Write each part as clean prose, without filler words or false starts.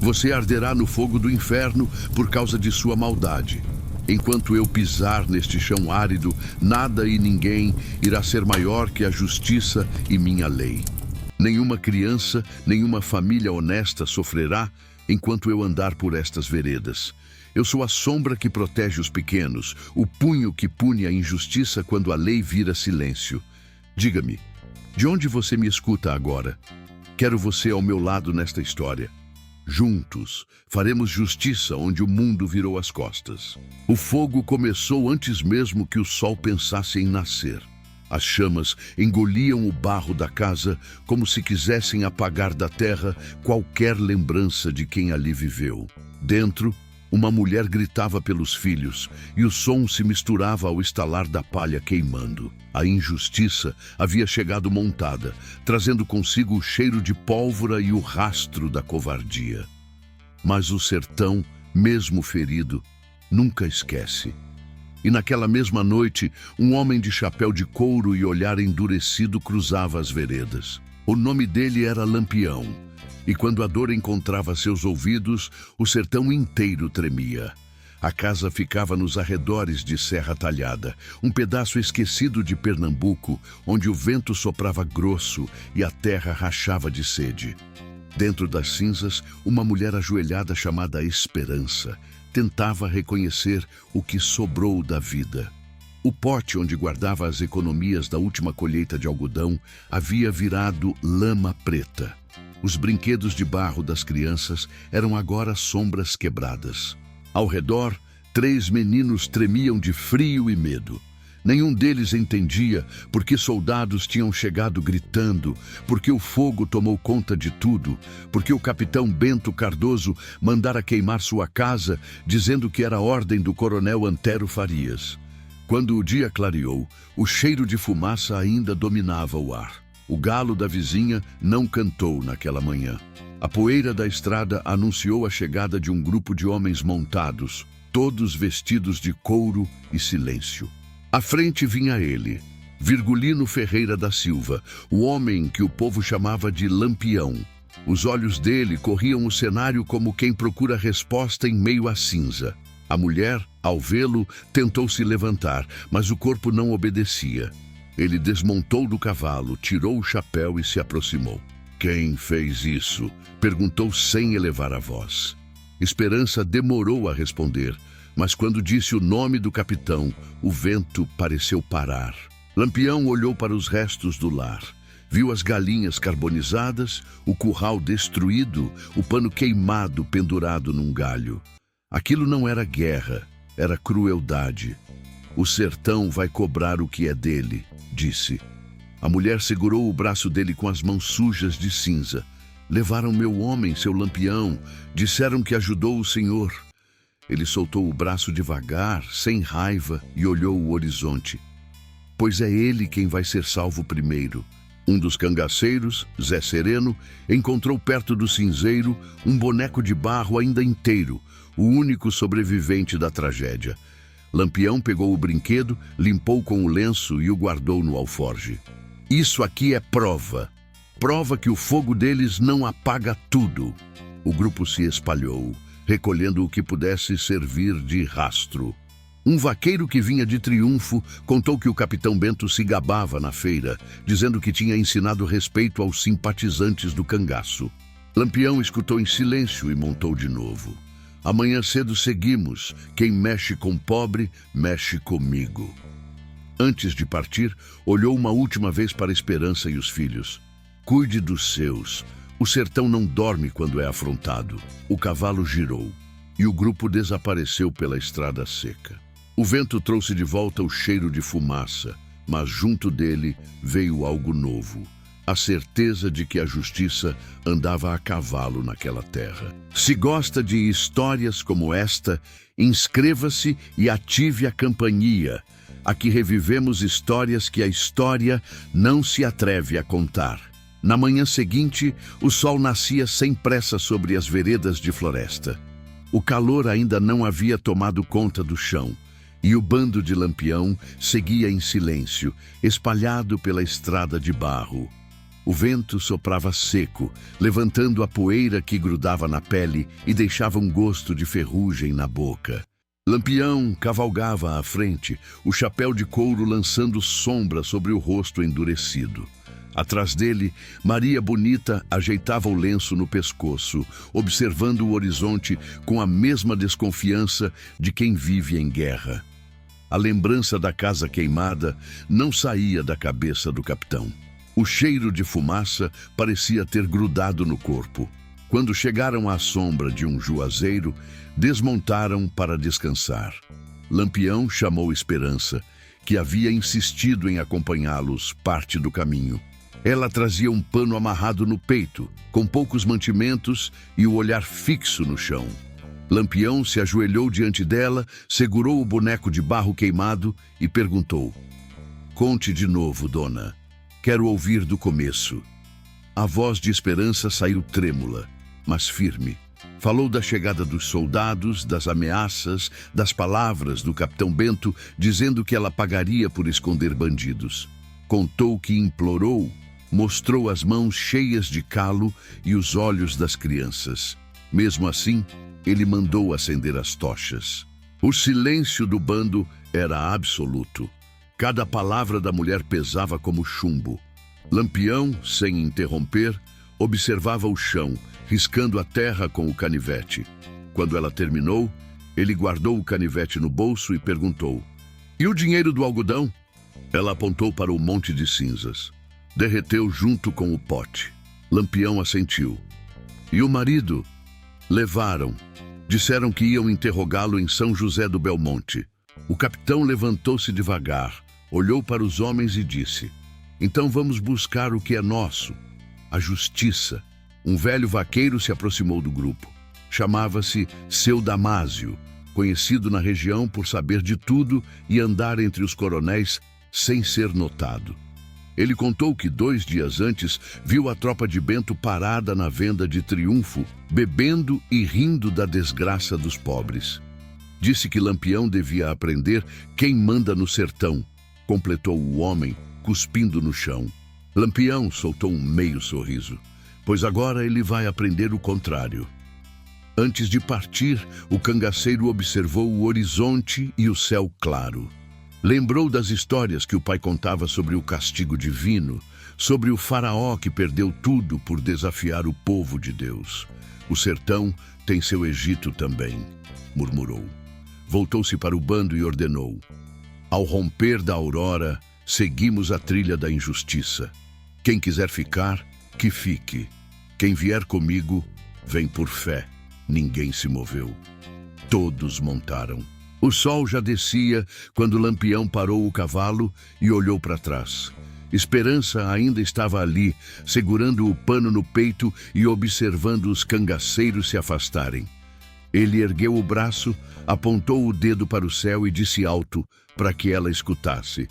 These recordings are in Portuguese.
Você arderá no fogo do inferno por causa de sua maldade. Enquanto eu pisar neste chão árido, nada e ninguém irá ser maior que a justiça e minha lei. Nenhuma criança, nenhuma família honesta sofrerá enquanto eu andar por estas veredas. Eu sou a sombra que protege os pequenos, o punho que pune a injustiça quando a lei vira silêncio. Diga-me, de onde você me escuta agora? Quero você ao meu lado nesta história. Juntos, faremos justiça onde o mundo virou as costas. O fogo começou antes mesmo que o sol pensasse em nascer. As chamas engoliam o barro da casa como se quisessem apagar da terra qualquer lembrança de quem ali viveu. Dentro, uma mulher gritava pelos filhos e o som se misturava ao estalar da palha queimando. A injustiça havia chegado montada, trazendo consigo o cheiro de pólvora e o rastro da covardia. Mas o sertão, mesmo ferido, nunca esquece. E naquela mesma noite, um homem de chapéu de couro e olhar endurecido cruzava as veredas. O nome dele era Lampião. E quando a dor encontrava seus ouvidos, o sertão inteiro tremia. A casa ficava nos arredores de Serra Talhada, um pedaço esquecido de Pernambuco, onde o vento soprava grosso e a terra rachava de sede. Dentro das cinzas, uma mulher ajoelhada chamada Esperança tentava reconhecer o que sobrou da vida. O pote onde guardava as economias da última colheita de algodão havia virado lama preta. Os brinquedos de barro das crianças eram agora sombras quebradas. Ao redor, 3 meninos tremiam de frio e medo. Nenhum deles entendia por que soldados tinham chegado gritando, por que o fogo tomou conta de tudo, por que o capitão Bento Cardoso mandara queimar sua casa, dizendo que era ordem do coronel Antero Farias. Quando o dia clareou, o cheiro de fumaça ainda dominava o ar. O galo da vizinha não cantou naquela manhã. A poeira da estrada anunciou a chegada de um grupo de homens montados, todos vestidos de couro e silêncio. À frente vinha ele, Virgulino Ferreira da Silva, o homem que o povo chamava de Lampião. Os olhos dele corriam o cenário como quem procura resposta em meio à cinza. A mulher, ao vê-lo, tentou se levantar, mas o corpo não obedecia. Ele desmontou do cavalo, tirou o chapéu e se aproximou. "Quem fez isso?" perguntou sem elevar a voz. Esperança demorou a responder, mas quando disse o nome do capitão, o vento pareceu parar. Lampião olhou para os restos do lar. Viu as galinhas carbonizadas, o curral destruído, o pano queimado pendurado num galho. Aquilo não era guerra, era crueldade. "O sertão vai cobrar o que é dele", disse. A mulher segurou o braço dele com as mãos sujas de cinza. "Levaram meu homem, seu Lampião. Disseram que ajudou o senhor." Ele soltou o braço devagar, sem raiva, e olhou o horizonte. "Pois é ele quem vai ser salvo primeiro." Um dos cangaceiros, Zé Sereno, encontrou perto do cinzeiro um boneco de barro ainda inteiro, o único sobrevivente da tragédia. Lampião pegou o brinquedo, limpou com o lenço e o guardou no alforge. "Isso aqui é prova. Prova que o fogo deles não apaga tudo." O grupo se espalhou, recolhendo o que pudesse servir de rastro. Um vaqueiro que vinha de triunfo contou que o capitão Bento se gabava na feira, dizendo que tinha ensinado respeito aos simpatizantes do cangaço. Lampião escutou em silêncio e montou de novo. "Amanhã cedo seguimos. Quem mexe com pobre, mexe comigo." Antes de partir, olhou uma última vez para Esperança e os filhos. "Cuide dos seus. O sertão não dorme quando é afrontado." O cavalo girou e o grupo desapareceu pela estrada seca. O vento trouxe de volta o cheiro de fumaça, mas junto dele veio algo novo. A certeza de que a justiça andava a cavalo naquela terra. Se gosta de histórias como esta, inscreva-se e ative a campainha. Aqui revivemos histórias que a história não se atreve a contar. Na manhã seguinte, o sol nascia sem pressa sobre as veredas de floresta. O calor ainda não havia tomado conta do chão, e o bando de Lampião seguia em silêncio, espalhado pela estrada de barro. O vento soprava seco, levantando a poeira que grudava na pele e deixava um gosto de ferrugem na boca. Lampião cavalgava à frente, o chapéu de couro lançando sombra sobre o rosto endurecido. Atrás dele, Maria Bonita ajeitava o lenço no pescoço, observando o horizonte com a mesma desconfiança de quem vive em guerra. A lembrança da casa queimada não saía da cabeça do capitão. O cheiro de fumaça parecia ter grudado no corpo. Quando chegaram à sombra de um juazeiro, desmontaram para descansar. Lampião chamou Esperança, que havia insistido em acompanhá-los parte do caminho. Ela trazia um pano amarrado no peito, com poucos mantimentos e o olhar fixo no chão. Lampião se ajoelhou diante dela, segurou o boneco de barro queimado e perguntou: "Conte de novo, dona. Quero ouvir do começo." A voz de Esperança saiu trêmula, mas firme. Falou da chegada dos soldados, das ameaças, das palavras do capitão Bento, dizendo que ela pagaria por esconder bandidos. Contou que implorou, mostrou as mãos cheias de calo e os olhos das crianças. Mesmo assim, ele mandou acender as tochas. O silêncio do bando era absoluto. Cada palavra da mulher pesava como chumbo. Lampião, sem interromper, observava o chão, riscando a terra com o canivete. Quando ela terminou, ele guardou o canivete no bolso e perguntou: "E o dinheiro do algodão?" Ela apontou para o monte de cinzas. Derreteu junto com o pote. Lampião assentiu. "E o marido?" "Levaram. Disseram que iam interrogá-lo em São José do Belmonte." O capitão levantou-se devagar, olhou para os homens e disse: "Então vamos buscar o que é nosso, a justiça." Um velho vaqueiro se aproximou do grupo. Chamava-se Seu Damásio, conhecido na região por saber de tudo e andar entre os coronéis sem ser notado. Ele contou que 2 dias antes viu a tropa de Bento parada na venda de Triunfo, bebendo e rindo da desgraça dos pobres. Disse que Lampião devia aprender quem manda no sertão, completou o homem, cuspindo no chão. Lampião soltou um meio sorriso, pois agora ele vai aprender o contrário. Antes de partir, o cangaceiro observou o horizonte e o céu claro. Lembrou das histórias que o pai contava sobre o castigo divino, sobre o faraó que perdeu tudo por desafiar o povo de Deus. "O sertão tem seu Egito também", murmurou. Voltou-se para o bando e ordenou: "Ao romper da aurora, seguimos a trilha da injustiça. Quem quiser ficar, que fique. Quem vier comigo, vem por fé." Ninguém se moveu. Todos montaram. O sol já descia quando Lampião parou o cavalo e olhou para trás. Esperança ainda estava ali, segurando o pano no peito e observando os cangaceiros se afastarem. Ele ergueu o braço, apontou o dedo para o céu e disse alto para que ela escutasse: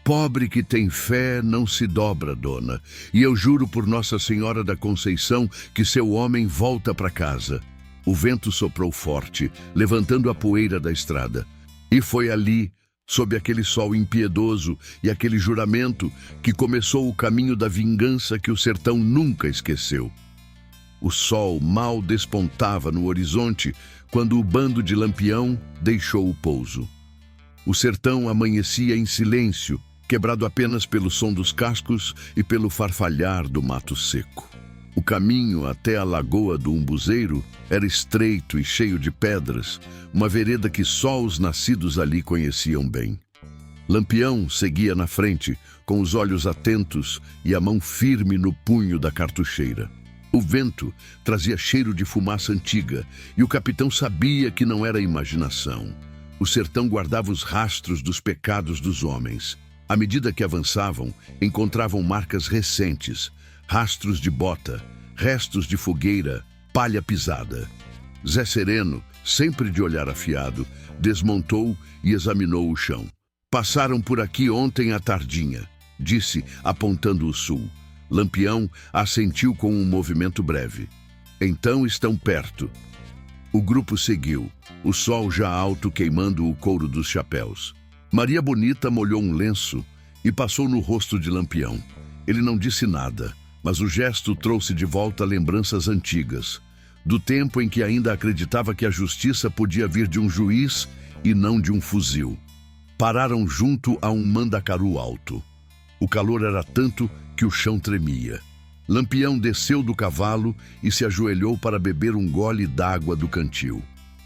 "Pobre que tem fé não se dobra, dona, e eu juro por Nossa Senhora da Conceição que seu homem volta para casa." O vento soprou forte, levantando a poeira da estrada. E foi ali, sob aquele sol impiedoso e aquele juramento, que começou o caminho da vingança que o sertão nunca esqueceu. O sol mal despontava no horizonte quando o bando de Lampião deixou o pouso. O sertão amanhecia em silêncio, quebrado apenas pelo som dos cascos e pelo farfalhar do mato seco. O caminho até a lagoa do Umbuzeiro era estreito e cheio de pedras, uma vereda que só os nascidos ali conheciam bem. Lampião seguia na frente, com os olhos atentos e a mão firme no punho da cartucheira. O vento trazia cheiro de fumaça antiga e o capitão sabia que não era imaginação. O sertão guardava os rastros dos pecados dos homens. À medida que avançavam, encontravam marcas recentes, rastros de bota, restos de fogueira, palha pisada. Zé Sereno, sempre de olhar afiado, desmontou e examinou o chão. "Passaram por aqui ontem à tardinha", disse, apontando o sul. Lampião assentiu com um movimento breve. "Então estão perto." O grupo seguiu, o sol já alto queimando o couro dos chapéus. Maria Bonita molhou um lenço e passou no rosto de Lampião. Ele não disse nada, Mas o gesto trouxe de volta lembranças antigas, do tempo em que ainda acreditava que a justiça podia vir de um juiz e não de um fuzil. Pararam junto a um mandacaru alto. O calor era tanto que o chão tremia. Lampião desceu do cavalo e se ajoelhou para beber um gole d'água do cantil.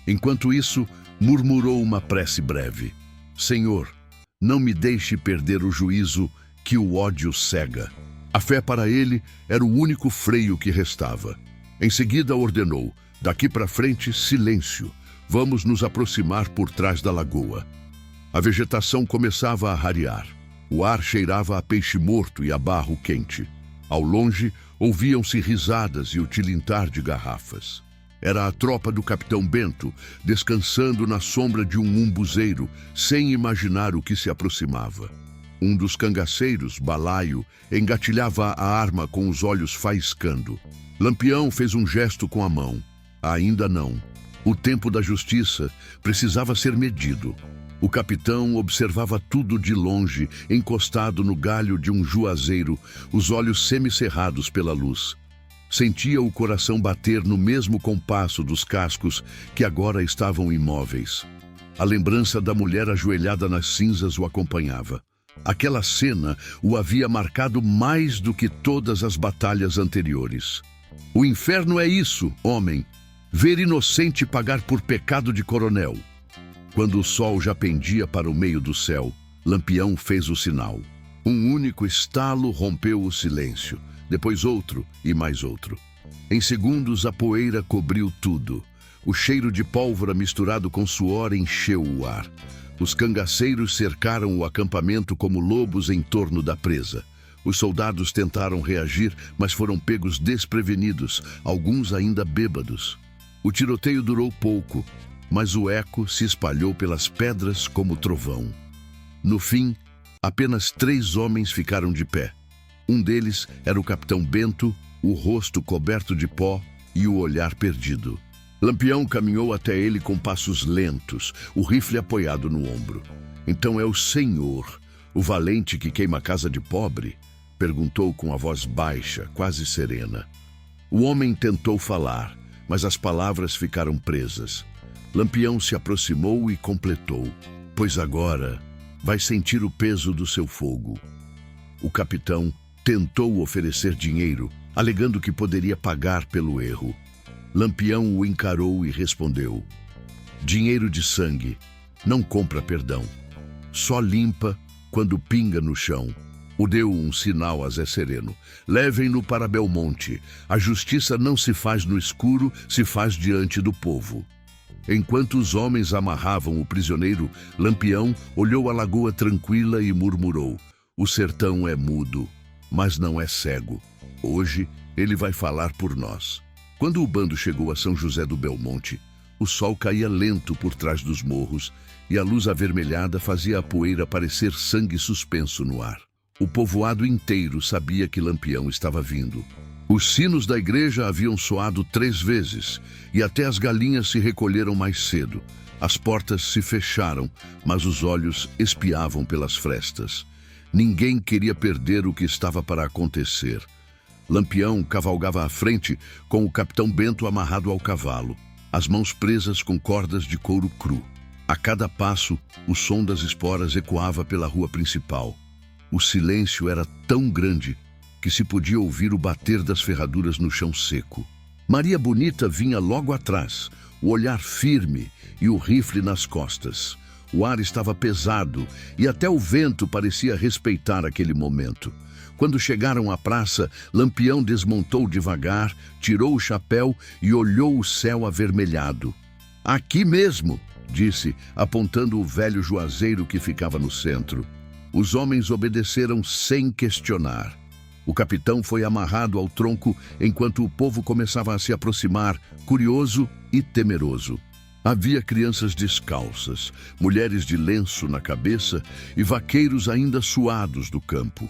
Enquanto isso, murmurou uma prece breve. Senhor, não me deixe perder o juízo que o ódio cega. A fé para ele era o único freio que restava. Em seguida ordenou, daqui para frente, silêncio. Vamos nos aproximar por trás da lagoa. A vegetação começava a rarear. O ar cheirava a peixe morto e a barro quente. Ao longe, ouviam-se risadas e o tilintar de garrafas. Era a tropa do capitão Bento, descansando na sombra de um umbuzeiro, sem imaginar o que se aproximava. Um dos cangaceiros, Balaio, engatilhava a arma com os olhos faiscando. Lampião fez um gesto com a mão. Ainda não. O tempo da justiça precisava ser medido. O capitão observava tudo de longe, encostado no galho de um juazeiro, os olhos semicerrados pela luz. Sentia o coração bater no mesmo compasso dos cascos que agora estavam imóveis. A lembrança da mulher ajoelhada nas cinzas o acompanhava. Aquela cena o havia marcado mais do que todas as batalhas anteriores. O inferno é isso, homem. Ver inocente pagar por pecado de coronel. Quando o sol já pendia para o meio do céu, Lampião fez o sinal. Um único estalo rompeu o silêncio, depois outro e mais outro. Em segundos a poeira cobriu tudo. O cheiro de pólvora misturado com suor encheu o ar. Os cangaceiros cercaram o acampamento como lobos em torno da presa. Os soldados tentaram reagir, mas foram pegos desprevenidos, alguns ainda bêbados. O tiroteio durou pouco, mas o eco se espalhou pelas pedras como trovão. No fim, apenas 3 homens ficaram de pé. Um deles era o capitão Bento, o rosto coberto de pó e o olhar perdido. Lampião caminhou até ele com passos lentos, o rifle apoiado no ombro. "Então é o senhor, o valente que queima a casa de pobre?" perguntou com a voz baixa, quase serena. O homem tentou falar, mas as palavras ficaram presas. Lampião se aproximou e completou: "Pois agora vai sentir o peso do seu fogo." O capitão tentou oferecer dinheiro, alegando que poderia pagar pelo erro. Lampião o encarou e respondeu: "Dinheiro de sangue não compra perdão. Só limpa quando pinga no chão." O deu um sinal a Zé Sereno: "Levem-no para Belmonte. A justiça não se faz no escuro, se faz diante do povo." Enquanto os homens amarravam o prisioneiro, Lampião olhou a lagoa tranquila e murmurou: "O sertão é mudo, mas não é cego. Hoje ele vai falar por nós." Quando o bando chegou a São José do Belmonte, o sol caía lento por trás dos morros e a luz avermelhada fazia a poeira parecer sangue suspenso no ar. O povoado inteiro sabia que Lampião estava vindo. Os sinos da igreja haviam soado 3 vezes e até as galinhas se recolheram mais cedo. As portas se fecharam, mas os olhos espiavam pelas frestas. Ninguém queria perder o que estava para acontecer. Lampião cavalgava à frente com o capitão Bento amarrado ao cavalo, as mãos presas com cordas de couro cru. A cada passo, o som das esporas ecoava pela rua principal. O silêncio era tão grande que se podia ouvir o bater das ferraduras no chão seco. Maria Bonita vinha logo atrás, o olhar firme e o rifle nas costas. O ar estava pesado e até o vento parecia respeitar aquele momento. Quando chegaram à praça, Lampião desmontou devagar, tirou o chapéu e olhou o céu avermelhado. "Aqui mesmo", disse, apontando o velho juazeiro que ficava no centro. Os homens obedeceram sem questionar. O capitão foi amarrado ao tronco enquanto o povo começava a se aproximar, curioso e temeroso. Havia crianças descalças, mulheres de lenço na cabeça e vaqueiros ainda suados do campo.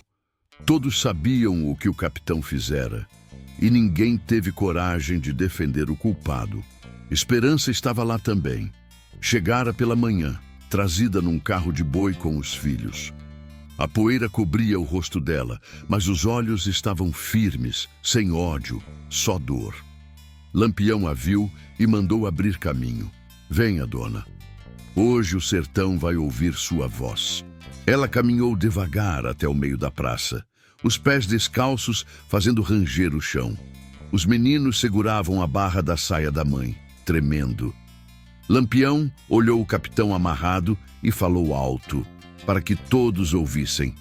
Todos sabiam o que o capitão fizera, e ninguém teve coragem de defender o culpado. Esperança estava lá também. Chegara pela manhã, trazida num carro de boi com os filhos. A poeira cobria o rosto dela, mas os olhos estavam firmes, sem ódio, só dor. Lampião a viu e mandou abrir caminho. Venha, dona. Hoje o sertão vai ouvir sua voz. Ela caminhou devagar até o meio da praça, os pés descalços fazendo ranger o chão. Os meninos seguravam a barra da saia da mãe, tremendo. Lampião olhou o capitão amarrado e falou alto, para que todos ouvissem.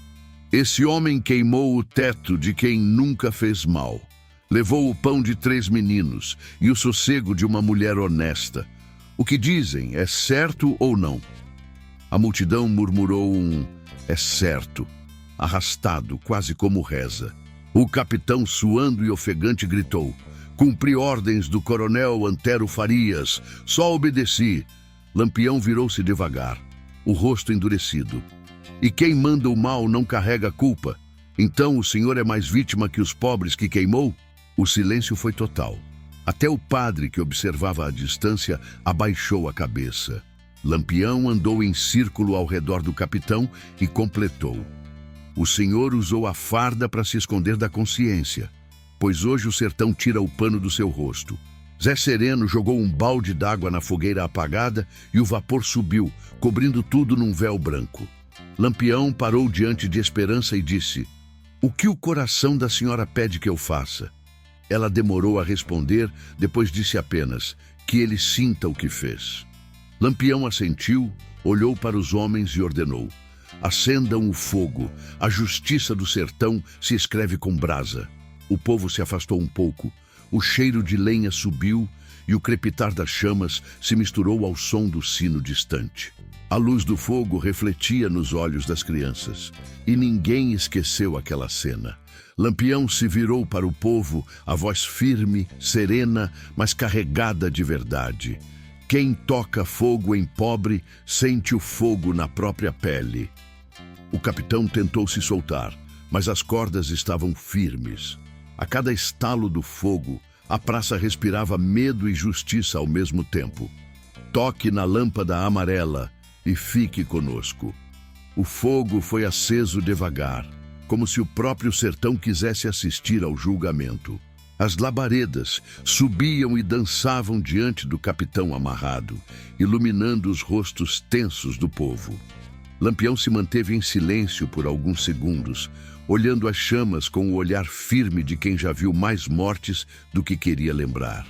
Esse homem queimou o teto de quem nunca fez mal. Levou o pão de 3 meninos e o sossego de uma mulher honesta. O que dizem é certo ou não? A multidão murmurou é certo, arrastado, quase como reza. O capitão, suando e ofegante, gritou: cumpri ordens do coronel Antero Farias, só obedeci. Lampião virou-se devagar, o rosto endurecido. E quem manda o mal não carrega a culpa. Então o senhor é mais vítima que os pobres que queimou? O silêncio foi total. Até o padre, que observava à distância, abaixou a cabeça. Lampião andou em círculo ao redor do capitão e completou: o senhor usou a farda para se esconder da consciência, pois hoje o sertão tira o pano do seu rosto. Zé Sereno jogou um balde d'água na fogueira apagada e o vapor subiu, cobrindo tudo num véu branco. Lampião parou diante de Esperança e disse: o que o coração da senhora pede que eu faça? Ela demorou a responder, depois disse apenas: que ele sinta o que fez. Lampião assentiu, olhou para os homens e ordenou: acendam o fogo, a justiça do sertão se escreve com brasa. O povo se afastou um pouco, o cheiro de lenha subiu e o crepitar das chamas se misturou ao som do sino distante. A luz do fogo refletia nos olhos das crianças, e ninguém esqueceu aquela cena. Lampião se virou para o povo, a voz firme, serena, mas carregada de verdade. Quem toca fogo em pobre, sente o fogo na própria pele. O capitão tentou se soltar, mas as cordas estavam firmes. A cada estalo do fogo, a praça respirava medo e justiça ao mesmo tempo. Toque na lâmpada amarela e fique conosco. O fogo foi aceso devagar, como se o próprio sertão quisesse assistir ao julgamento. As labaredas subiam e dançavam diante do capitão amarrado, iluminando os rostos tensos do povo. Lampião se manteve em silêncio por alguns segundos, olhando as chamas com o olhar firme de quem já viu mais mortes do que queria lembrar.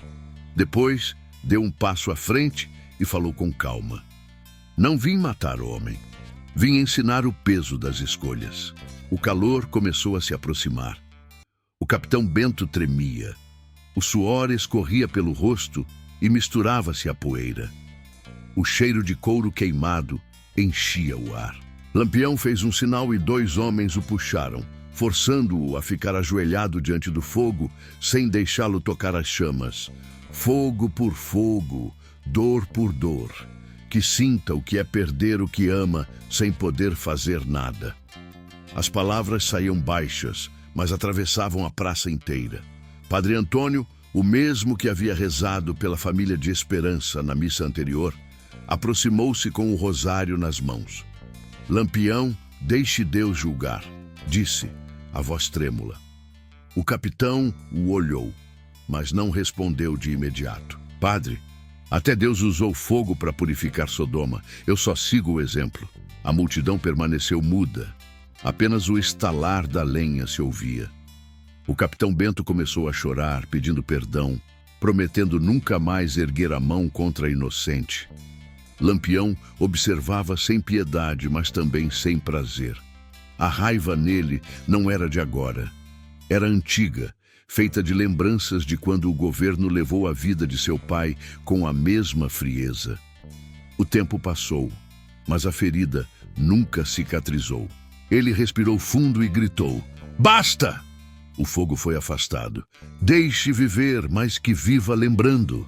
Depois, deu um passo à frente e falou com calma: não vim matar o homem. Vim ensinar o peso das escolhas. O calor começou a se aproximar. O capitão Bento tremia. O suor escorria pelo rosto e misturava-se à poeira. O cheiro de couro queimado enchia o ar. Lampião fez um sinal e 2 homens o puxaram, forçando-o a ficar ajoelhado diante do fogo, sem deixá-lo tocar as chamas. Fogo por fogo, dor por dor. Que sinta o que é perder o que ama sem poder fazer nada. As palavras saíam baixas, mas atravessavam a praça inteira. Padre Antônio, o mesmo que havia rezado pela família de Esperança na missa anterior, aproximou-se com o rosário nas mãos. Lampião, deixe Deus julgar, disse, a voz trêmula. O capitão o olhou, mas não respondeu de imediato. Padre, até Deus usou fogo para purificar Sodoma. Eu só sigo o exemplo. A multidão permaneceu muda. Apenas o estalar da lenha se ouvia. O capitão Bento começou a chorar, pedindo perdão, prometendo nunca mais erguer a mão contra a inocente. Lampião observava sem piedade, mas também sem prazer. A raiva nele não era de agora. Era antiga, feita de lembranças de quando o governo levou a vida de seu pai com a mesma frieza. O tempo passou, mas a ferida nunca cicatrizou. Ele respirou fundo e gritou: basta! O fogo foi afastado. Deixe viver, mas que viva lembrando.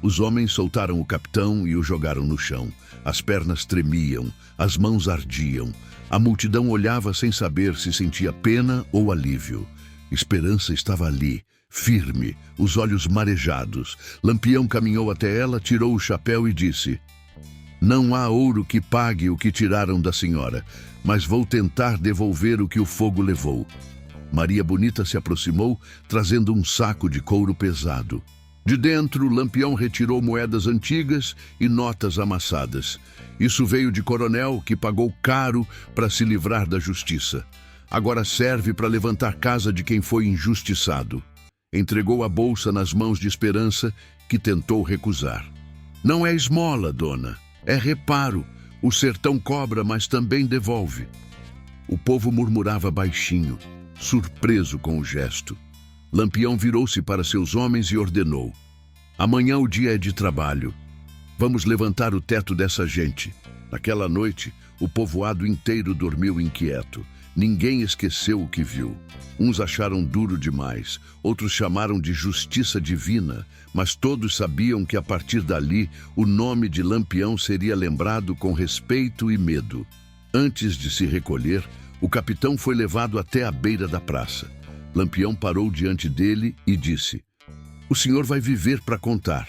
Os homens soltaram o capitão e o jogaram no chão. As pernas tremiam, as mãos ardiam. A multidão olhava sem saber se sentia pena ou alívio. Esperança estava ali, firme, os olhos marejados. Lampião caminhou até ela, tirou o chapéu e disse: não há ouro que pague o que tiraram da senhora. mas vou tentar devolver o que o fogo levou. Maria Bonita se aproximou, trazendo um saco de couro pesado. De dentro, Lampião retirou moedas antigas e notas amassadas. Isso veio de Coronel, que pagou caro para se livrar da justiça. Agora serve para levantar casa de quem foi injustiçado. Entregou a bolsa nas mãos de Esperança, que tentou recusar. Não é esmola, dona. É reparo. O sertão cobra, mas também devolve. O povo murmurava baixinho, surpreso com o gesto. Lampião virou-se para seus homens e ordenou: amanhã o dia é de trabalho. Vamos levantar o teto dessa gente. Naquela noite, o povoado inteiro dormiu inquieto. Ninguém esqueceu o que viu. Uns acharam duro demais, outros chamaram de justiça divina, mas todos sabiam que a partir dali o nome de Lampião seria lembrado com respeito e medo. Antes de se recolher, o capitão foi levado até a beira da praça. Lampião parou diante dele e disse: o senhor vai viver para contar,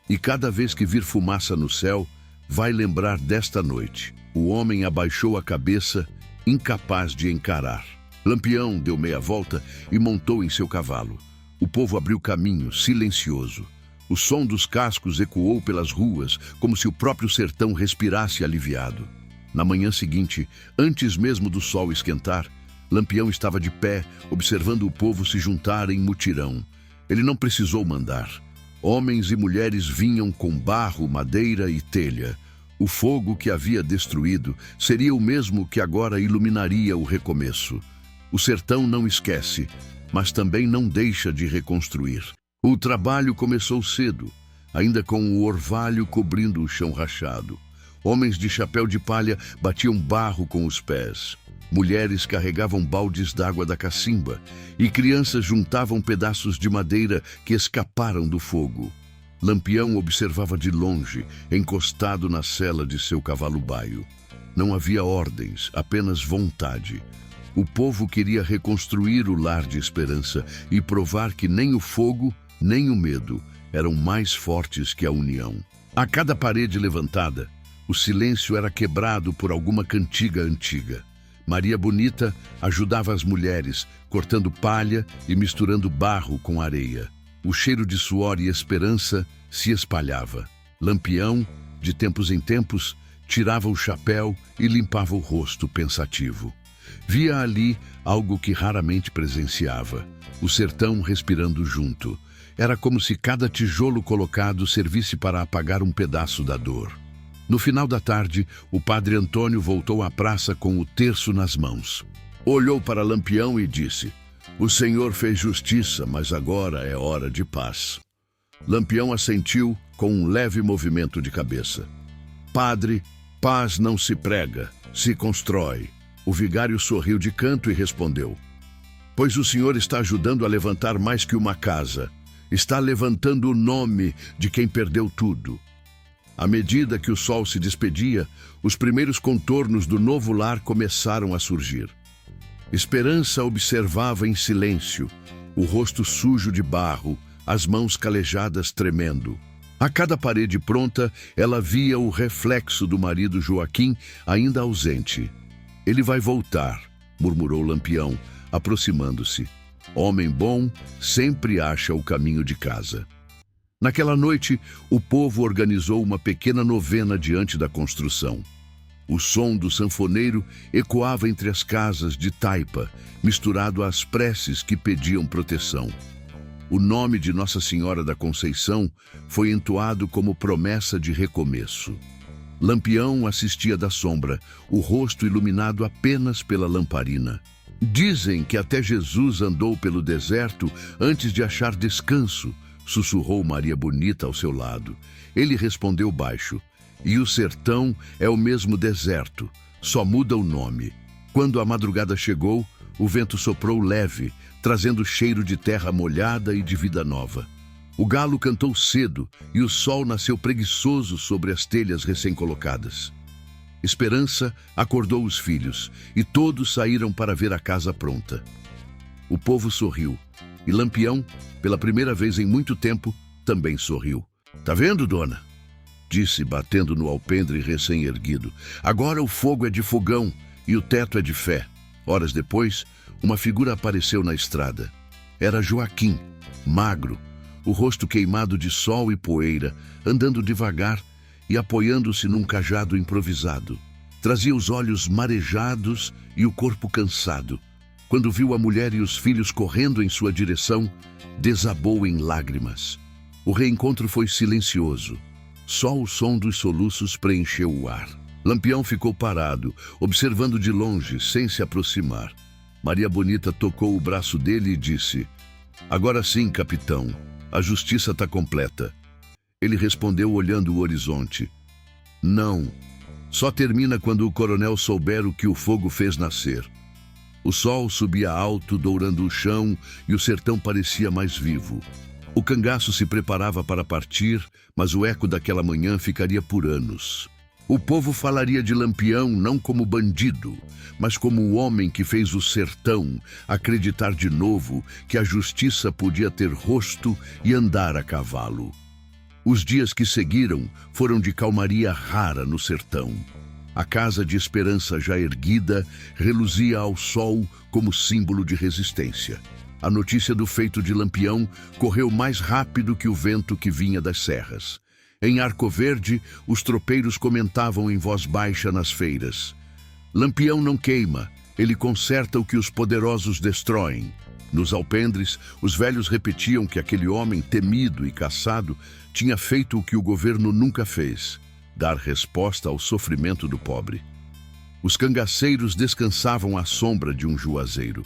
e cada vez que vir fumaça no céu, vai lembrar desta noite. O homem abaixou a cabeça, incapaz de encarar. Lampião deu meia volta e montou em seu cavalo. O povo abriu caminho, silencioso. O som dos cascos ecoou pelas ruas, como se o próprio sertão respirasse aliviado. Na manhã seguinte, antes mesmo do sol esquentar, Lampião estava de pé, observando o povo se juntar em mutirão. Ele não precisou mandar. Homens e mulheres vinham com barro, madeira e telha. O fogo que havia destruído seria o mesmo que agora iluminaria o recomeço. O sertão não esquece, mas também não deixa de reconstruir. O trabalho começou cedo, ainda com o orvalho cobrindo o chão rachado. Homens de chapéu de palha batiam barro com os pés. Mulheres carregavam baldes d'água da cacimba e crianças juntavam pedaços de madeira que escaparam do fogo. Lampião observava de longe, encostado na sela de seu cavalo baio. Não havia ordens, apenas vontade. O povo queria reconstruir o lar de Esperança e provar que nem o fogo, nem o medo eram mais fortes que a união. A cada parede levantada, o silêncio era quebrado por alguma cantiga antiga. Maria Bonita ajudava as mulheres, cortando palha e misturando barro com areia. O cheiro de suor e esperança se espalhava. Lampião, de tempos em tempos, tirava o chapéu e limpava o rosto pensativo. Via ali algo que raramente presenciava: o sertão respirando junto. Era como se cada tijolo colocado servisse para apagar um pedaço da dor. No final da tarde, o padre Antônio voltou à praça com o terço nas mãos. Olhou para Lampião e disse: o senhor fez justiça, mas agora é hora de paz. Lampião assentiu com um leve movimento de cabeça. Padre, paz não se prega, se constrói. O vigário sorriu de canto e respondeu: pois o senhor está ajudando a levantar mais que uma casa. Está levantando o nome de quem perdeu tudo. À medida que o sol se despedia, os primeiros contornos do novo lar começaram a surgir. Esperança observava em silêncio, o rosto sujo de barro, as mãos calejadas tremendo. A cada parede pronta, ela via o reflexo do marido Joaquim, ainda ausente. Ele vai voltar, murmurou Lampião, aproximando-se. Homem bom sempre acha o caminho de casa. Naquela noite, o povo organizou uma pequena novena diante da construção. O som do sanfoneiro ecoava entre as casas de taipa, misturado às preces que pediam proteção. O nome de Nossa Senhora da Conceição foi entoado como promessa de recomeço. Lampião assistia da sombra, o rosto iluminado apenas pela lamparina. Dizem que até Jesus andou pelo deserto antes de achar descanso, sussurrou Maria Bonita ao seu lado. Ele respondeu baixo: e o sertão é o mesmo deserto, só muda o nome. Quando a madrugada chegou, o vento soprou leve, trazendo cheiro de terra molhada e de vida nova. O galo cantou cedo e o sol nasceu preguiçoso sobre as telhas recém-colocadas. Esperança acordou os filhos e todos saíram para ver a casa pronta. O povo sorriu e Lampião, pela primeira vez em muito tempo, também sorriu. Tá vendo, dona? Disse, batendo no alpendre recém-erguido. Agora o fogo é de fogão e o teto é de fé. Horas depois, uma figura apareceu na estrada. Era Joaquim, magro, o rosto queimado de sol e poeira, andando devagar e apoiando-se num cajado improvisado. Trazia os olhos marejados e o corpo cansado. Quando viu a mulher e os filhos correndo em sua direção, desabou em lágrimas. O reencontro foi silencioso. Só o som dos soluços preencheu o ar. Lampião ficou parado, observando de longe, sem se aproximar. Maria Bonita tocou o braço dele e disse: "Agora sim, capitão, a justiça está completa." Ele respondeu olhando o horizonte: "Não, só termina quando o coronel souber o que o fogo fez nascer." O sol subia alto, dourando o chão, e o sertão parecia mais vivo. O cangaço se preparava para partir, mas o eco daquela manhã ficaria por anos. O povo falaria de Lampião não como bandido, mas como o homem que fez o sertão acreditar de novo que a justiça podia ter rosto e andar a cavalo. Os dias que seguiram foram de calmaria rara no sertão. A casa de esperança já erguida reluzia ao sol como símbolo de resistência. A notícia do feito de Lampião correu mais rápido que o vento que vinha das serras. Em Arco Verde, os tropeiros comentavam em voz baixa nas feiras: "Lampião não queima, ele conserta o que os poderosos destroem." Nos alpendres, os velhos repetiam que aquele homem temido e caçado tinha feito o que o governo nunca fez: dar resposta ao sofrimento do pobre. Os cangaceiros descansavam à sombra de um juazeiro.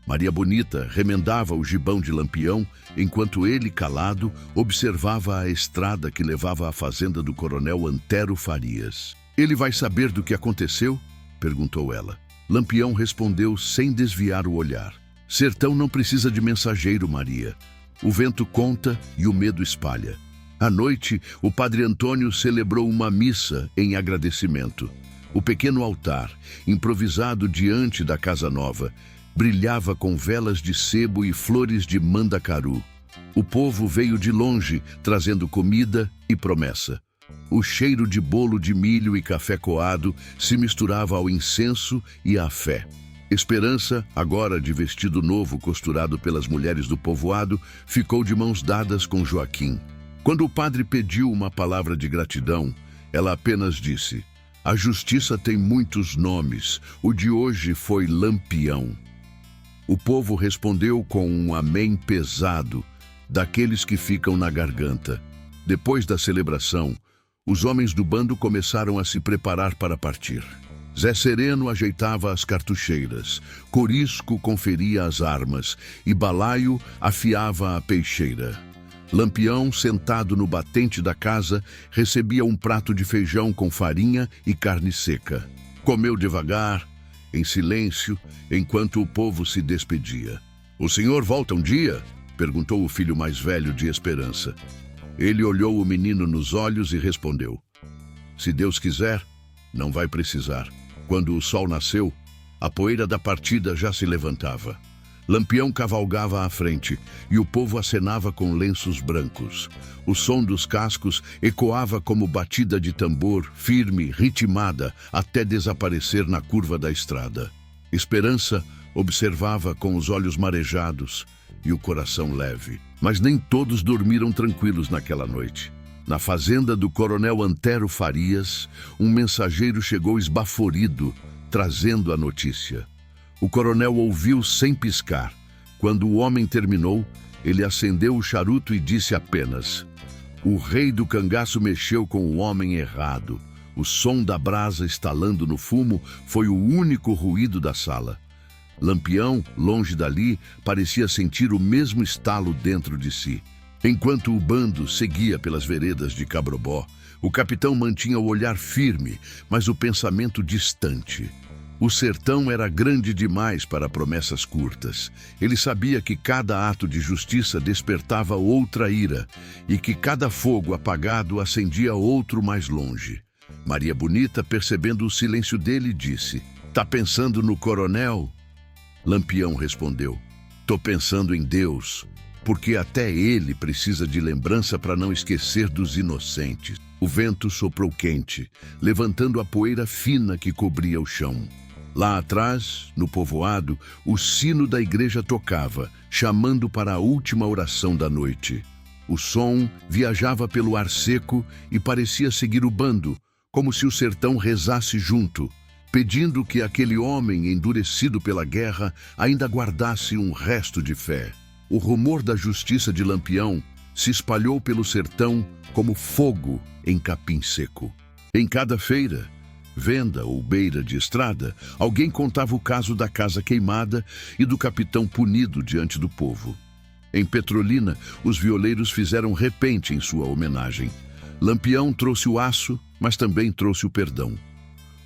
Maria Bonita remendava o gibão de Lampião, enquanto ele, calado, observava a estrada que levava à fazenda do coronel Antero Farias. "Ele vai saber do que aconteceu?" perguntou ela. Lampião respondeu sem desviar o olhar: "Sertão não precisa de mensageiro, Maria. O vento conta e o medo espalha." À noite, o padre Antônio celebrou uma missa em agradecimento. O pequeno altar, improvisado diante da casa nova, brilhava com velas de sebo e flores de mandacaru. O povo veio de longe, trazendo comida e promessa. O cheiro de bolo de milho e café coado se misturava ao incenso e à fé. Esperança, agora de vestido novo costurado pelas mulheres do povoado, ficou de mãos dadas com Joaquim. Quando o padre pediu uma palavra de gratidão, ela apenas disse: "A justiça tem muitos nomes, o de hoje foi Lampião." O povo respondeu com um amém pesado, daqueles que ficam na garganta. Depois da celebração, os homens do bando começaram a se preparar para partir. Zé Sereno ajeitava as cartucheiras, Corisco conferia as armas e Balaio afiava a peixeira. Lampião, sentado no batente da casa, recebia um prato de feijão com farinha e carne seca. Comeu devagar, em silêncio, enquanto o povo se despedia. "O senhor volta um dia?" perguntou o filho mais velho de Esperança. Ele olhou o menino nos olhos e respondeu: "Se Deus quiser, não vai precisar." Quando o sol nasceu, a poeira da partida já se levantava. Lampião cavalgava à frente e o povo acenava com lenços brancos. O som dos cascos ecoava como batida de tambor, firme, ritmada, até desaparecer na curva da estrada. Esperança observava com os olhos marejados e o coração leve. Mas nem todos dormiram tranquilos naquela noite. Na fazenda do coronel Antero Farias, um mensageiro chegou esbaforido, trazendo a notícia. O coronel ouviu sem piscar. Quando o homem terminou, ele acendeu o charuto e disse apenas: "O rei do cangaço mexeu com o homem errado." O som da brasa estalando no fumo foi o único ruído da sala. Lampião, longe dali, parecia sentir o mesmo estalo dentro de si. Enquanto o bando seguia pelas veredas de Cabrobó, o capitão mantinha o olhar firme, mas o pensamento distante. O sertão era grande demais para promessas curtas. Ele sabia que cada ato de justiça despertava outra ira e que cada fogo apagado acendia outro mais longe. Maria Bonita, percebendo o silêncio dele, disse: "Tá pensando no coronel?" Lampião respondeu: "Tô pensando em Deus, porque até ele precisa de lembrança para não esquecer dos inocentes." O vento soprou quente, levantando a poeira fina que cobria o chão. Lá atrás, no povoado, o sino da igreja tocava, chamando para a última oração da noite. O som viajava pelo ar seco e parecia seguir o bando, como se o sertão rezasse junto, pedindo que aquele homem endurecido pela guerra ainda guardasse um resto de fé. O rumor da justiça de Lampião se espalhou pelo sertão como fogo em capim seco. Em cada feira, venda ou beira de estrada, alguém contava o caso da casa queimada e do capitão punido diante do povo. Em Petrolina, os violeiros fizeram repente em sua homenagem. Lampião trouxe o aço, mas também trouxe o perdão.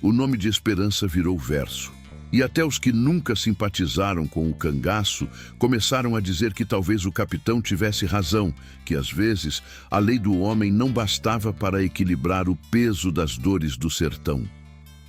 O nome de esperança virou verso. E até os que nunca simpatizaram com o cangaço começaram a dizer que talvez o capitão tivesse razão, que às vezes a lei do homem não bastava para equilibrar o peso das dores do sertão.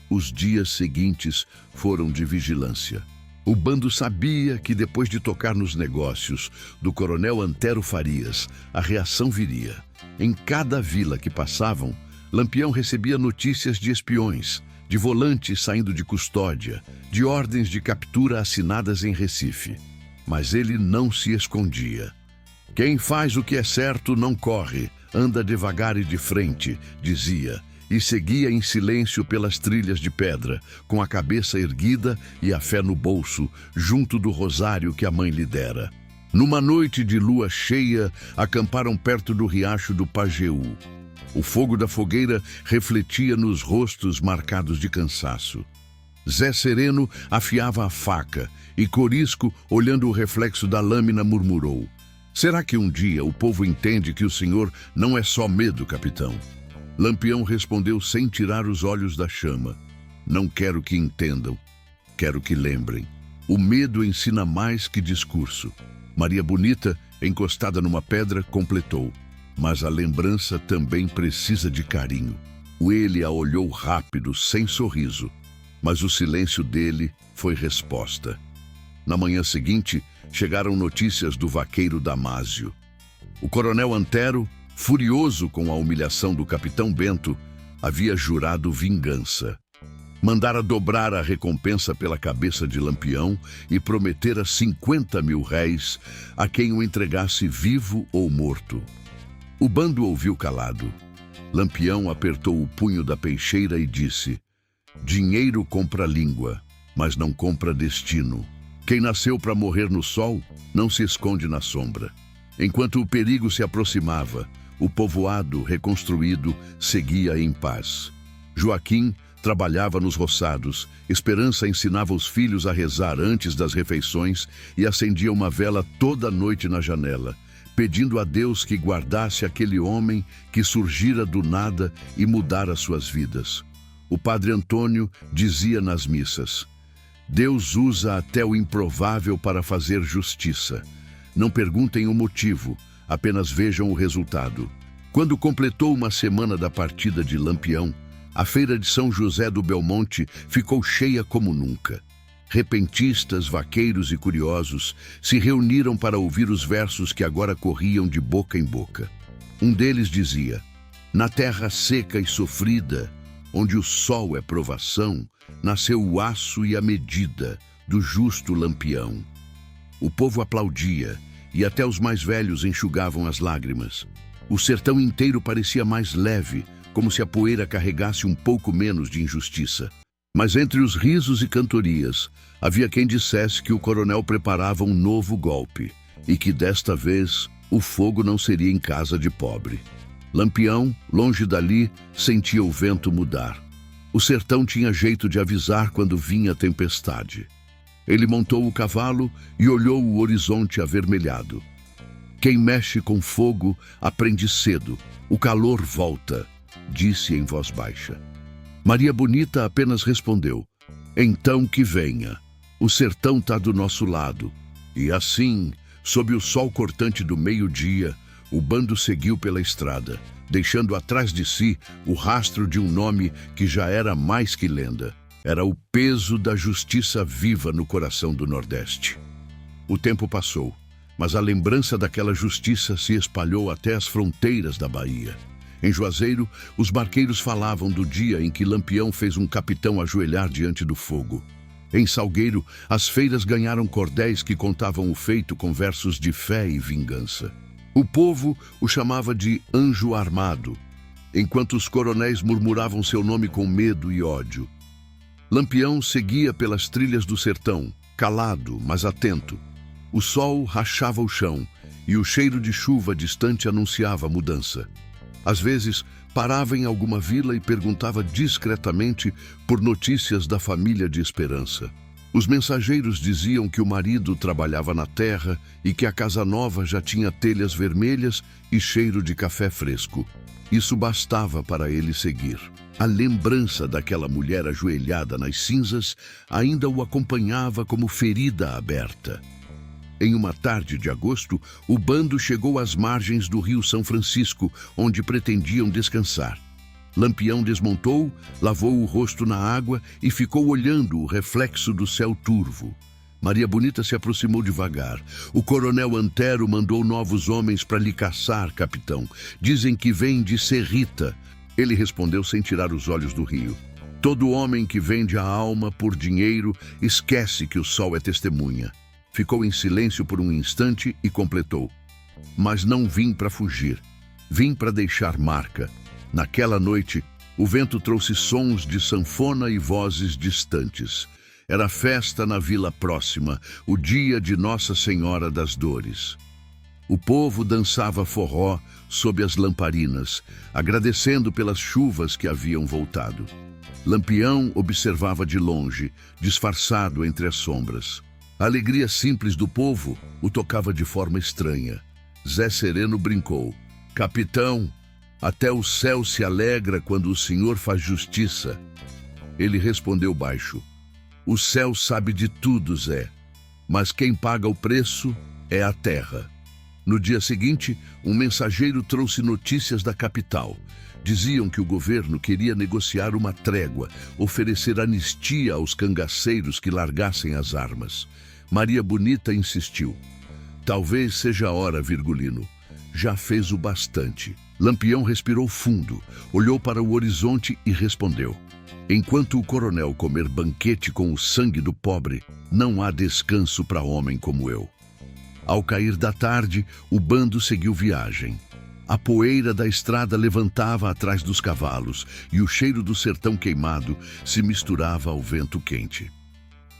Os dias seguintes foram de vigilância. O bando sabia que depois de tocar nos negócios do coronel Antero Farias, a reação viria. Em cada vila que passavam, Lampião recebia notícias de espiões, de volantes saindo de custódia, de ordens de captura assinadas em Recife. Mas ele não se escondia. Quem faz o que é certo não corre, anda devagar e de frente, dizia, e seguia em silêncio pelas trilhas de pedra, com a cabeça erguida e a fé no bolso, junto do rosário que a mãe lhe dera. Numa noite de lua cheia, acamparam perto do riacho do Pajeú. O fogo da fogueira refletia nos rostos marcados de cansaço. Zé Sereno afiava a faca e Corisco, olhando o reflexo da lâmina, murmurou: "Será que um dia o povo entende que o senhor não é só medo, capitão?" Lampião respondeu sem tirar os olhos da chama: "Não quero que entendam, quero que lembrem. O medo ensina mais que discurso." Maria Bonita, encostada numa pedra, completou: "Mas a lembrança também precisa de carinho." Ele a olhou rápido, sem sorriso, mas o silêncio dele foi resposta. Na manhã seguinte, chegaram notícias do vaqueiro Damásio. O coronel Antero, furioso com a humilhação do capitão Bento, havia jurado vingança. Mandara dobrar a recompensa pela cabeça de Lampião e prometera 50 mil réis a quem o entregasse vivo ou morto. O bando ouviu calado. Lampião apertou o punho da peixeira e disse: "Dinheiro compra língua, mas não compra destino. Quem nasceu para morrer no sol não se esconde na sombra." Enquanto o perigo se aproximava, o povoado reconstruído seguia em paz. Joaquim trabalhava nos roçados, Esperança ensinava os filhos a rezar antes das refeições e acendia uma vela toda noite na janela, pedindo a Deus que guardasse aquele homem que surgira do nada e mudara suas vidas. O padre Antônio dizia nas missas: "Deus usa até o improvável para fazer justiça. Não perguntem o motivo, apenas vejam o resultado." Quando completou uma semana da partida de Lampião, a feira de São José do Belmonte ficou cheia como nunca. Repentistas, vaqueiros e curiosos se reuniram para ouvir os versos que agora corriam de boca em boca. Um deles dizia: "Na terra seca e sofrida, onde o sol é provação, nasceu o aço e a medida do justo Lampião." O povo aplaudia e até os mais velhos enxugavam as lágrimas. O sertão inteiro parecia mais leve, como se a poeira carregasse um pouco menos de injustiça. Mas entre os risos e cantorias, havia quem dissesse que o coronel preparava um novo golpe e que desta vez o fogo não seria em casa de pobre. Lampião, longe dali, sentia o vento mudar. O sertão tinha jeito de avisar quando vinha a tempestade. Ele montou o cavalo e olhou o horizonte avermelhado. "Quem mexe com fogo aprende cedo, o calor volta", disse em voz baixa. Maria Bonita apenas respondeu: "Então que venha. O sertão está do nosso lado." E assim, sob o sol cortante do meio-dia, o bando seguiu pela estrada, deixando atrás de si o rastro de um nome que já era mais que lenda. Era o peso da justiça viva no coração do Nordeste. O tempo passou, mas a lembrança daquela justiça se espalhou até as fronteiras da Bahia. Em Juazeiro, os barqueiros falavam do dia em que Lampião fez um capitão ajoelhar diante do fogo. Em Salgueiro, as feiras ganharam cordéis que contavam o feito com versos de fé e vingança. O povo o chamava de Anjo Armado, enquanto os coronéis murmuravam seu nome com medo e ódio. Lampião seguia pelas trilhas do sertão, calado, mas atento. O sol rachava o chão e o cheiro de chuva distante anunciava a mudança. Às vezes, parava em alguma vila e perguntava discretamente por notícias da família de Esperança. Os mensageiros diziam que o marido trabalhava na terra e que a casa nova já tinha telhas vermelhas e cheiro de café fresco. Isso bastava para ele seguir. A lembrança daquela mulher ajoelhada nas cinzas ainda o acompanhava como ferida aberta. Em uma tarde de agosto, o bando chegou às margens do rio São Francisco, onde pretendiam descansar. Lampião desmontou, lavou o rosto na água e ficou olhando o reflexo do céu turvo. Maria Bonita se aproximou devagar. O coronel Antero mandou novos homens para lhe caçar, capitão. Dizem que vem de Serrita. Ele respondeu sem tirar os olhos do rio. Todo homem que vende a alma por dinheiro esquece que o sol é testemunha. Ficou em silêncio por um instante e completou. Mas não vim para fugir. Vim para deixar marca. Naquela noite, o vento trouxe sons de sanfona e vozes distantes. Era festa na vila próxima, o dia de Nossa Senhora das Dores. O povo dançava forró sob as lamparinas, agradecendo pelas chuvas que haviam voltado. Lampião observava de longe, disfarçado entre as sombras. A alegria simples do povo o tocava de forma estranha. Zé Sereno brincou. Capitão, até o céu se alegra quando o senhor faz justiça. Ele respondeu baixo. O céu sabe de tudo, Zé, mas quem paga o preço é a terra. No dia seguinte, um mensageiro trouxe notícias da capital. Diziam que o governo queria negociar uma trégua, oferecer anistia aos cangaceiros que largassem as armas. Maria Bonita insistiu. Talvez seja a hora, Virgulino. Já fez o bastante. Lampião respirou fundo, olhou para o horizonte e respondeu. Enquanto o coronel comer banquete com o sangue do pobre, não há descanso para homem como eu. Ao cair da tarde, o bando seguiu viagem. A poeira da estrada levantava atrás dos cavalos e o cheiro do sertão queimado se misturava ao vento quente.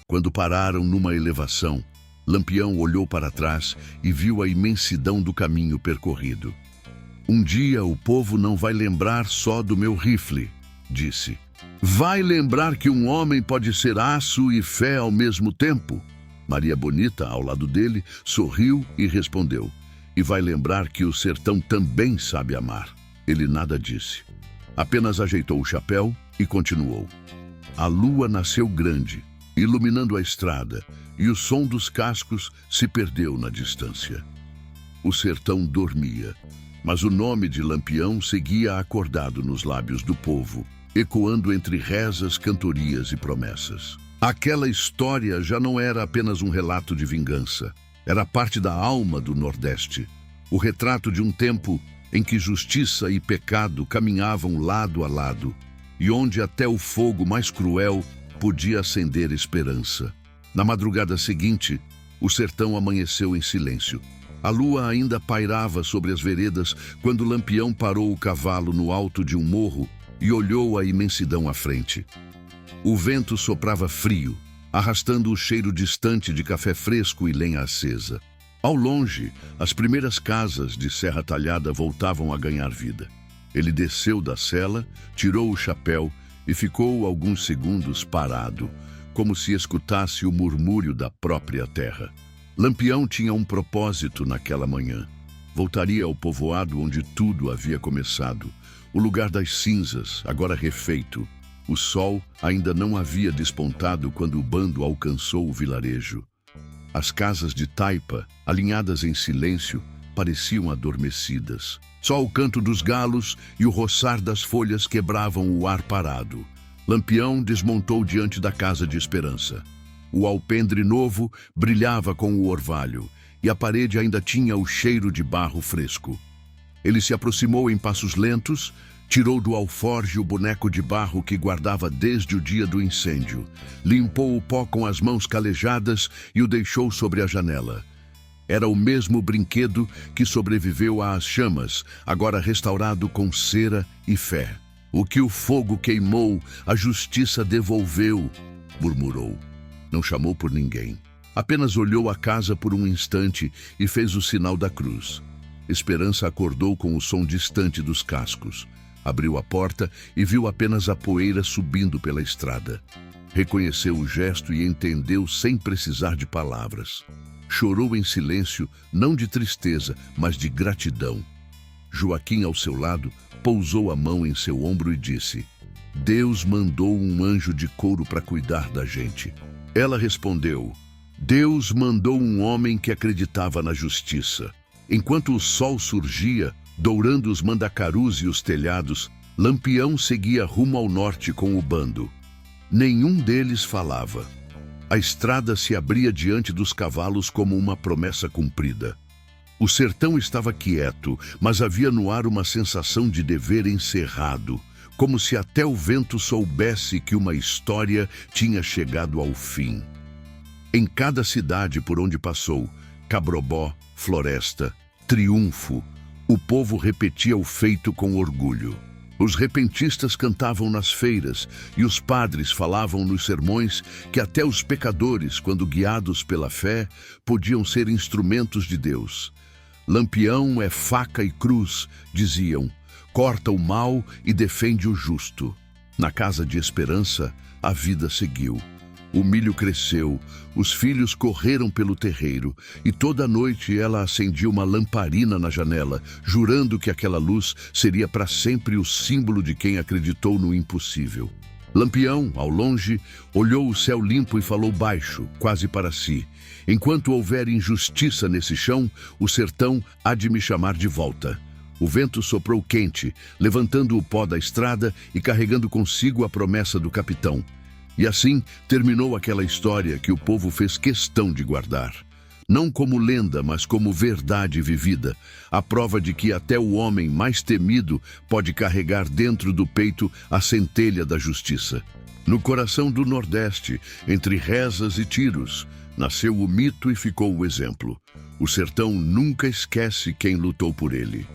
Quando pararam numa elevação, Lampião olhou para trás e viu a imensidão do caminho percorrido. Um dia o povo não vai lembrar só do meu rifle, disse. Vai lembrar que um homem pode ser aço e fé ao mesmo tempo? Maria Bonita, ao lado dele, sorriu e respondeu. E vai lembrar que o sertão também sabe amar. Ele nada disse. Apenas ajeitou o chapéu e continuou. A lua nasceu grande, iluminando a estrada, e o som dos cascos se perdeu na distância. O sertão dormia, mas o nome de Lampião seguia acordado nos lábios do povo, ecoando entre rezas, cantorias e promessas. Aquela história já não era apenas um relato de vingança. Era parte da alma do Nordeste. O retrato de um tempo em que justiça e pecado caminhavam lado a lado e onde até o fogo mais cruel podia acender esperança. Na madrugada seguinte, o sertão amanheceu em silêncio. A lua ainda pairava sobre as veredas quando Lampião parou o cavalo no alto de um morro e olhou a imensidão à frente. O vento soprava frio, arrastando o cheiro distante de café fresco e lenha acesa. Ao longe, as primeiras casas de Serra Talhada voltavam a ganhar vida. Ele desceu da sela, tirou o chapéu e ficou alguns segundos parado, como se escutasse o murmúrio da própria terra. Lampião tinha um propósito naquela manhã. Voltaria ao povoado onde tudo havia começado, o lugar das cinzas, agora refeito. O sol ainda não havia despontado quando o bando alcançou o vilarejo. As casas de taipa, alinhadas em silêncio, pareciam adormecidas. Só o canto dos galos e o roçar das folhas quebravam o ar parado. Lampião desmontou diante da casa de Esperança. O alpendre novo brilhava com o orvalho e a parede ainda tinha o cheiro de barro fresco. Ele se aproximou em passos lentos, Tirou do alforje o boneco de barro que guardava desde o dia do incêndio. Limpou o pó com as mãos calejadas e o deixou sobre a janela. Era o mesmo brinquedo que sobreviveu às chamas, agora restaurado com cera e fé. O que o fogo queimou, a justiça devolveu, murmurou. Não chamou por ninguém. Apenas olhou a casa por um instante e fez o sinal da cruz. Esperança acordou com o som distante dos cascos. Abriu a porta e viu apenas a poeira subindo pela estrada. Reconheceu o gesto e entendeu sem precisar de palavras. Chorou em silêncio, não de tristeza, mas de gratidão. Joaquim, ao seu lado, pousou a mão em seu ombro e disse: Deus mandou um anjo de couro para cuidar da gente. Ela respondeu: Deus mandou um homem que acreditava na justiça. Enquanto o sol surgia, dourando os mandacarus e os telhados, Lampião seguia rumo ao norte com o bando. Nenhum deles falava. A estrada se abria diante dos cavalos como uma promessa cumprida. O sertão estava quieto, mas havia no ar uma sensação de dever encerrado, como se até o vento soubesse que uma história tinha chegado ao fim. Em cada cidade por onde passou, Cabrobó, Floresta, Triunfo, o povo repetia o feito com orgulho. Os repentistas cantavam nas feiras e os padres falavam nos sermões que até os pecadores, quando guiados pela fé, podiam ser instrumentos de Deus. Lampião é faca e cruz, diziam, corta o mal e defende o justo. Na casa de Esperança, a vida seguiu. O milho cresceu, os filhos correram pelo terreiro e toda noite ela acendia uma lamparina na janela, jurando que aquela luz seria para sempre o símbolo de quem acreditou no impossível. Lampião, ao longe, olhou o céu limpo e falou baixo, quase para si: enquanto houver injustiça nesse chão, o sertão há de me chamar de volta. O vento soprou quente, levantando o pó da estrada e carregando consigo a promessa do capitão. E assim terminou aquela história que o povo fez questão de guardar. Não como lenda, mas como verdade vivida, a prova de que até o homem mais temido pode carregar dentro do peito a centelha da justiça. No coração do Nordeste, entre rezas e tiros, nasceu o mito e ficou o exemplo. O sertão nunca esquece quem lutou por ele.